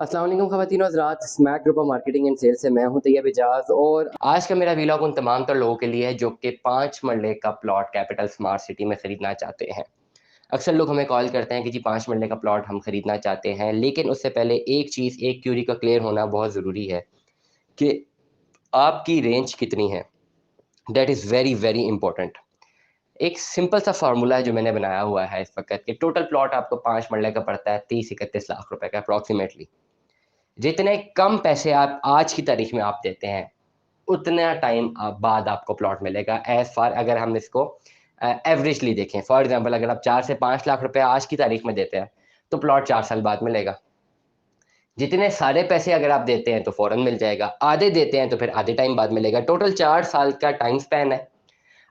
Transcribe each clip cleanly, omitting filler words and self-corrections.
अस्सलाम वालेकुम ख़वातीन और हज़रात, Smack group of marketing and sales से मैं हूं तैयब एजाज। और आज का मेरा व्लॉग उन तमाम तर लोगों के लिए है जो कि 5 मरले का प्लॉट कैपिटल स्मार्ट सिटी में ख़रीदना चाहते हैं। अक्सर लोग हमें कॉल करते हैं कि जी 5 मरले का प्लॉट हम ख़रीदना चाहते हैं, लेकिन उससे पहले एक चीज़, एक क्यूरी का क्लियर होना बहुत ज़रूरी है कि आपकी रेंज कितनी है। That is very very important. एक सिंपल सा फार्मूला है जो मैंने बनाया हुआ है इस वक्त कि टोटल प्लॉट आपको 5 मरले का पड़ता है 30-31 लाख रुपए का अप्रॉक्सीमेटली। जितने कम पैसे आप आज की तारीख में आप देते हैं, उतना टाइम बाद आपको प्लॉट मिलेगा। एज़ फार अगर हम इसको एवरेजली देखें, फॉर एग्जांपल अगर आप 4 से 5 लाख रुपए आज की तारीख में देते हैं, तो प्लॉट 4 साल बाद मिलेगा। जितने सारे पैसे अगर आप देते हैं तो फ़ौरन मिल जाएगा, आधे देते हैं तो फिर आधे टाइम बाद मिलेगा। टोटल 4 साल का टाइम स्पैन है।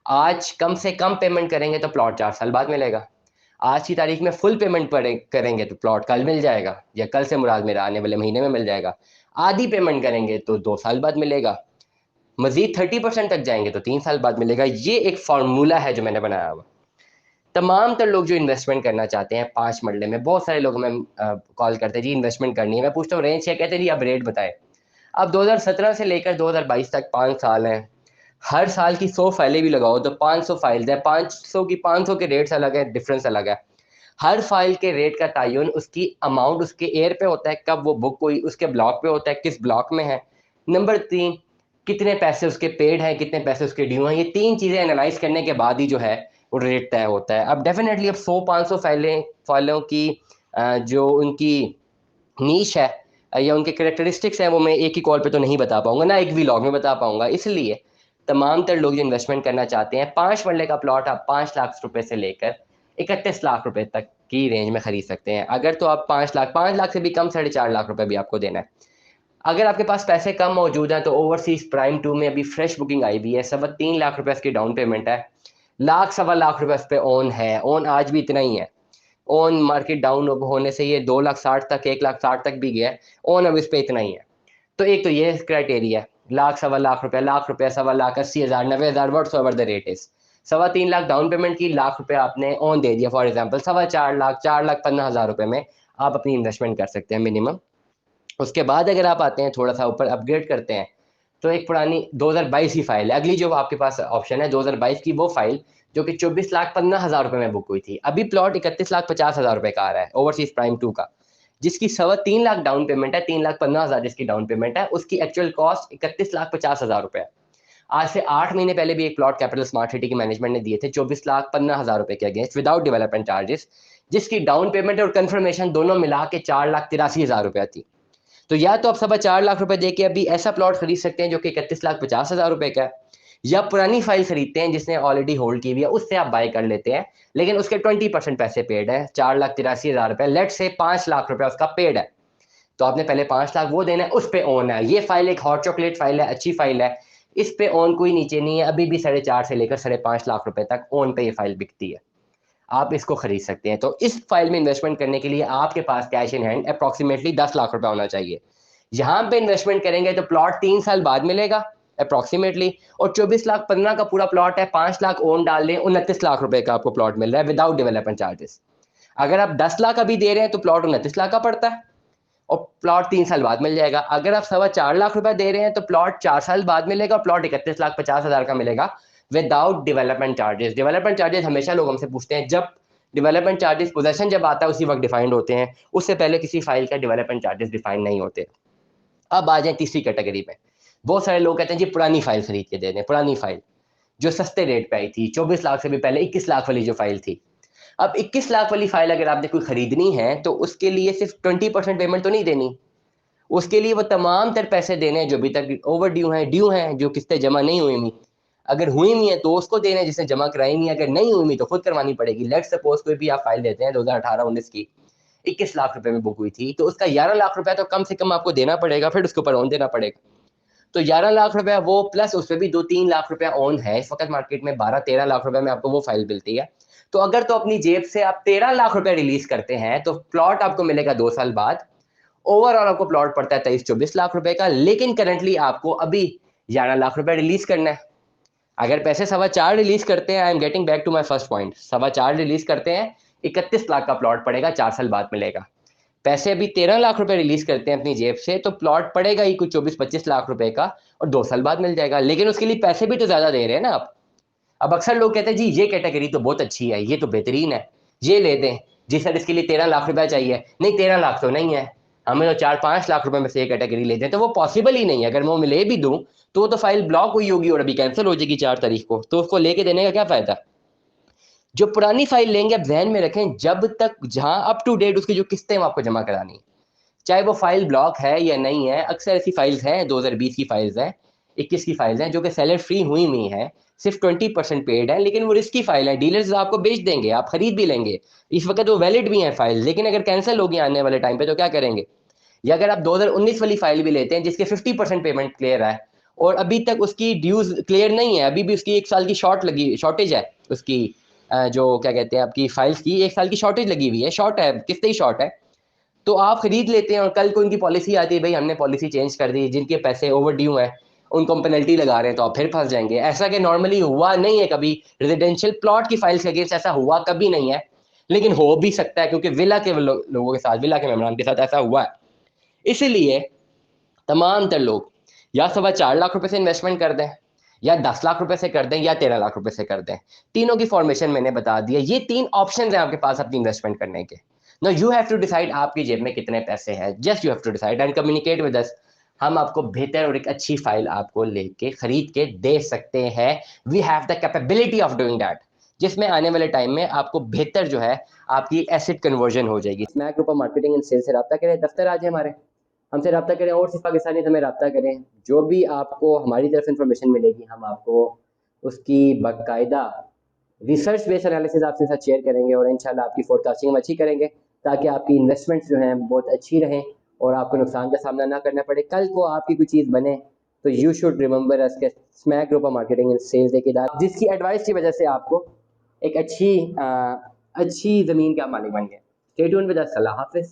आज कम से कम पेमेंट करेंगे तो प्लॉट 4 साल बाद मिलेगा। आज की तारीख में फुल पेमेंट पड़े करेंगे तो प्लॉट कल मिल जाएगा, या कल से मुराद मेरा आने वाले महीने में मिल जाएगा। आधी पेमेंट करेंगे तो 2 साल बाद मिलेगा। मज़ीद 30% तक जाएँगे तो 3 साल बाद मिलेगा। ये एक फ़ॉर्मूला है जो मैंने बनाया हुआ। तमाम तर लोग जो इन्वेस्टमेंट करना चाहते हैं 5 मरले में, बहुत सारे लोग हमें कॉल करते हैं, जी इन्वेस्टमेंट करनी है। मैं पूछता हूँ रेंज क्या, कहते हैं जी आप रेट बताएँ। अब 2017 से लेकर 2022 तक 5 साल हैं। हर साल की 100 फाइलें भी लगाओ तो 500 फाइल्स हैं। 500 की 500 के रेट्स अलग हैं, डिफरेंस अलग है। हर फाइल के रेट का तयन उसकी अमाउंट उसके एयर पे होता है, कब वो बुक हुई, उसके ब्लॉक पे होता है, किस ब्लॉक में है। नंबर 3, कितने पैसे उसके पेड हैं, कितने पैसे उसके ड्यू हैं। ये 3 चीज़ें एनालाइज़ करने के बाद ही जो है वो रेट तय होता है। अब डेफ़िनेटली अब 100-500 फाइलों की जो उनकी नीश है या उनके कैरेक्टरिस्टिक्स हैं, वो मैं एक ही कॉल पे तो नहीं बता पाऊँगा, ना एक व्लॉग में बता पाऊँगा। इसलिए तमाम तर लोग जो इन्वेस्टमेंट करना चाहते हैं, 5 मरले का प्लॉट आप 5 लाख रुपए से लेकर 31 लाख रुपए तक की रेंज में खरीद सकते हैं। अगर तो आप 5 लाख से भी कम 4.5 लाख रुपए भी आपको देना है। अगर आपके पास पैसे कम मौजूद हैं तो ओवरसीज़ प्राइम 2 में अभी फ्रेश बुकिंग आई हुई है, 3.25 लाख रुपए इसकी डाउन पेमेंट है। लाख सवा लाख रुपए इस पे ओन है, ओन आज भी इतना ही है। ओन मार्केट डाउन होने से ये 2,60,000 तक, 1,60,000 तक भी गया है। ओन अब इस पे इतना ही है। तो एक तो ये क्राइटेरिया है, लाख सवा लाख रुपए, सवा lakh, 80,000, 90,000, whatsoever the rate is. 3.25 lakh down payment की, लाख रुपए आपने ऑन दे दिया, फॉर एग्जांपल 4.25 लाख, 4,50,000 रुपए में आप अपनी इन्वेस्टमेंट कर सकते हैं मिनिमम। उसके बाद अगर आप आते हैं थोड़ा सा ऊपर अपग्रेड करते हैं, तो एक पुरानी 2022 की फाइल है। अगली जो आपके पास ऑप्शन है 2022 की, वो फाइल जो कि 24,50,000 रुपए में बुक हुई थी। अभी प्लॉट 31,50,000 रुपए का आ रहा है ओवरसीज प्राइम 2 का, जिसकी 3.25 लाख डाउन पेमेंट है, 3,50,000 जिसकी डाउन पेमेंट है, उसकी एक्चुअल कॉस्ट 31,50,000 रुपए है। आज से 8 महीने पहले भी एक प्लॉट कैपिटल स्मार्ट सिटी की मैनेजमेंट ने दिए थे 24,50,000 रुपए के अगेंस्ट विदाउट डेवलपमेंट चार्जेस, जिसकी डाउन पेमेंट और कंफर्मेशन दोनों मिला के 4,83,000 रुपया थी। तो या तो आप 4.25 लाख रुपए देके अभी ऐसा प्लॉट खरीद सकते हैं जो कि 31,50,000 रुपए का है, या पुरानी फाइल खरीदते हैं जिसने ऑलरेडी होल्ड की हुई है, उससे आप बाय कर लेते हैं, लेकिन उसके 20% पैसे पेड है, 4,83,000 रुपए, लेट से 5 लाख रुपए उसका पेड है। तो आपने पहले 5 लाख वो देना है, उस पे ओन है। ये फाइल एक हॉट चॉकलेट फाइल है, अच्छी फाइल है। इस पे ओन कोई नीचे नहीं है, अभी भी 4.5 से लेकर 5.5 लाख रुपए तक ओन पे ये फाइल बिकती है। आप इसको खरीद सकते हैं। तो इस फाइल में इन्वेस्टमेंट करने के लिए आपके पास cash in hand approximately 10 lakh रुपए होना चाहिए। यहाँ पे इन्वेस्टमेंट करेंगे तो प्लॉट 3 साल बाद मिलेगा अप्रॉक्सीमेटली, और 24,15,000 का पूरा प्लॉट है, 5 लाख ओन डाल दें, 29 लाख रुपए का आपको प्लॉट मिल रहा है विदाउट डेवलपमेंट चार्जेस। अगर आप 10 लाख अभी दे रहे हैं तो प्लॉट 29 लाख का पड़ता है, और प्लॉट 3 साल बाद मिल जाएगा। अगर आप 4.25 लाख रुपए दे रहे हैं तो प्लॉट 4 साल बाद मिलेगा, और प्लॉट 31,50,000 का मिलेगा without development charges. Development charges हमेशा लोग हमसे पूछते हैं, जब डेवलपमेंट चार्जेस पोजेसन जब आता है उसी वक्त डिफाइंड होते हैं, उससे पहले किसी फाइल का डेवलपमेंट चार्जेस डिफाइन नहीं होते। अब आ जाए तीसरी कैटेगरी में। बहुत सारे लोग कहते हैं जी पुरानी फाइल खरीद के दे दें, पुरानी फाइल जो सस्ते रेट पे आई थी, 24 लाख से भी पहले 21 लाख वाली जो फाइल थी। अब 21 लाख वाली फाइल अगर आपने कोई खरीदनी है तो उसके लिए सिर्फ 20% पेमेंट तो नहीं देनी, उसके लिए वो तमाम तर पैसे देने हैं जो अभी तक ओवर ड्यू हैं, जो किस्तें जमा नहीं हुई हुई। अगर हुई हुई है तो उसको देने जिसने जमा कराई नहीं है, अगर नहीं हुई हुई तो खुद करवानी पड़ेगी। लेट्स सपोज कोई भी आप फाइल देते हैं 2018-19 की, 21 लाख रुपए में बुक हुई थी, तो उसका 11 लाख रुपया तो कम से कम आपको देना पड़ेगा, फिर उसके ऊपर ऑन देना पड़ेगा। तो 11 लाख रुपया वो, प्लस उसमें भी 2-3 लाख रुपया ऑन है। इस वक्त मार्केट में 12-13 लाख रुपए में आपको वो फाइल मिलती है। तो अगर तो अपनी जेब से आप 13 लाख रुपए रिलीज करते हैं तो प्लॉट आपको मिलेगा 2 साल बाद। ओवरऑल आपको प्लॉट पड़ता है 23-24 लाख रुपए का, लेकिन करंटली आपको अभी 11 लाख रुपए रिलीज करना है। अगर पैसे 4.25 रिलीज करते हैं, I am getting back to my first point, 4.25 release करते हैं, 31 लाख का प्लॉट पड़ेगा, 4 साल बाद मिलेगा। पैसे अभी 13 लाख रुपए रिलीज करते हैं अपनी जेब से, तो प्लॉट पड़ेगा ही कुछ 24-25 लाख रुपए का, और 2 साल बाद मिल जाएगा। लेकिन उसके लिए पैसे भी तो ज्यादा दे रहे हैं ना आप। अब अक्सर लोग कहते हैं जी ये कैटेगरी तो बहुत अच्छी है, ये तो बेहतरीन है, ये ले दें। जी सर इसके लिए 13 लाख रुपया चाहिए। नहीं 13 लाख तो नहीं है, हमें तो 4-5 लाख रुपए में से ये कैटेगरी ले दें, तो वो पॉसिबल ही नहीं है। अगर मैं वो ले भी दूं तो वो तो फाइल ब्लॉक हुई होगी और अभी कैंसिल हो जाएगी 4 तारीख को, तो उसको लेके देने का क्या फायदा। जो पुरानी फाइल लेंगे आप जहन में रखें, जब तक जहां अप टू डेट उसकी जो किस्तें आपको जमा करानी है, चाहे वो फाइल ब्लॉक है या नहीं है। अक्सर ऐसी फाइल्स हैं, 2020 की फाइल्स हैं, 21 की फाइल्स हैं, जो कि सेलर फ्री हुई है, सिर्फ 20% पेड है, लेकिन वो रिस्की फाइल है, डीलर्स आपको बेच देंगे, आप खरीद भी लेंगे, इस वक्त वो वैलिड भी है फाइल, लेकिन अगर कैंसिल होगी आने वाले टाइम पे तो क्या करेंगे। या अगर आप 2019 वाली फाइल भी लेते हैं जिसके 50% पेमेंट क्लियर है, और अभी तक उसकी ड्यूज क्लियर नहीं है, अभी भी उसकी 1 साल की शॉर्टेज है उसकी, जो क्या कहते हैं आपकी फाइल्स की 1 साल की शॉर्टेज लगी हुई है, शॉर्ट है, कितने ही शॉर्ट है। तो आप खरीद लेते हैं और कल को उनकी पॉलिसी आती है, भाई हमने पॉलिसी चेंज कर दी, जिनके पैसे ओवर ड्यू हैं उनको हम पेनल्टी लगा रहे हैं, तो आप फिर फंस जाएंगे। ऐसा कि नॉर्मली हुआ नहीं है कभी, रेजिडेंशियल प्लॉट की फाइल्स के अगेंस्ट ऐसा हुआ कभी नहीं है, लेकिन हो भी सकता है, क्योंकि विला के लोगों के साथ, विला के मेमरान के साथ ऐसा हुआ है। इसीलिए तमाम तर लोग या 4.25 लाख रुपए से इन्वेस्टमेंट कर दें, या 10 लाख रुपए से कर दें, या 13 लाख रुपए से कर दें। तीनों की फॉर्मेशन मैंने बता दी है, ये 3 ऑप्शन है आपके पास अपनी इन्वेस्टमेंट करने के। No you have to decide आपकी जेब में कितने पैसे हैं, just you have to decide and communicate with us. हम आपको बेहतर और एक अच्छी फाइल आपको लेके खरीद के दे सकते हैं। We have the capability of doing that, जिसमें आने वाले टाइम में आपको बेहतर जो है आपकी एसेट कन्वर्जन हो जाएगी। Smack group of marketing and sales से रब्ता करें, दफ्तर आज है हमारे, हमसे रब्ता करें, और सिर्फ पाकिस्तानी से हमें रब्ता करें। जो भी आपको हमारी तरफ इन्फॉर्मेशन मिलेगी हम आपको उसकी बाकायदा रिसर्च बेस्ड एनालिसिस आपके साथ शेयर करेंगे, और इंशाल्लाह आपकी फोरकास्टिंग हम अच्छी करेंगे, ताकि आपकी इन्वेस्टमेंट्स जो हैं बहुत अच्छी रहें और आपको नुकसान का सामना ना करना पड़े। कल को आपकी कोई चीज़ बने तो यू शुड रिमेंबर अस के smack group of marketing and sales एक इदारा जिसकी एडवाइस की वजह से आपको एक अच्छी ज़मीन का मालिक बन गए। Stay tuned with us. Allah हाफिज़।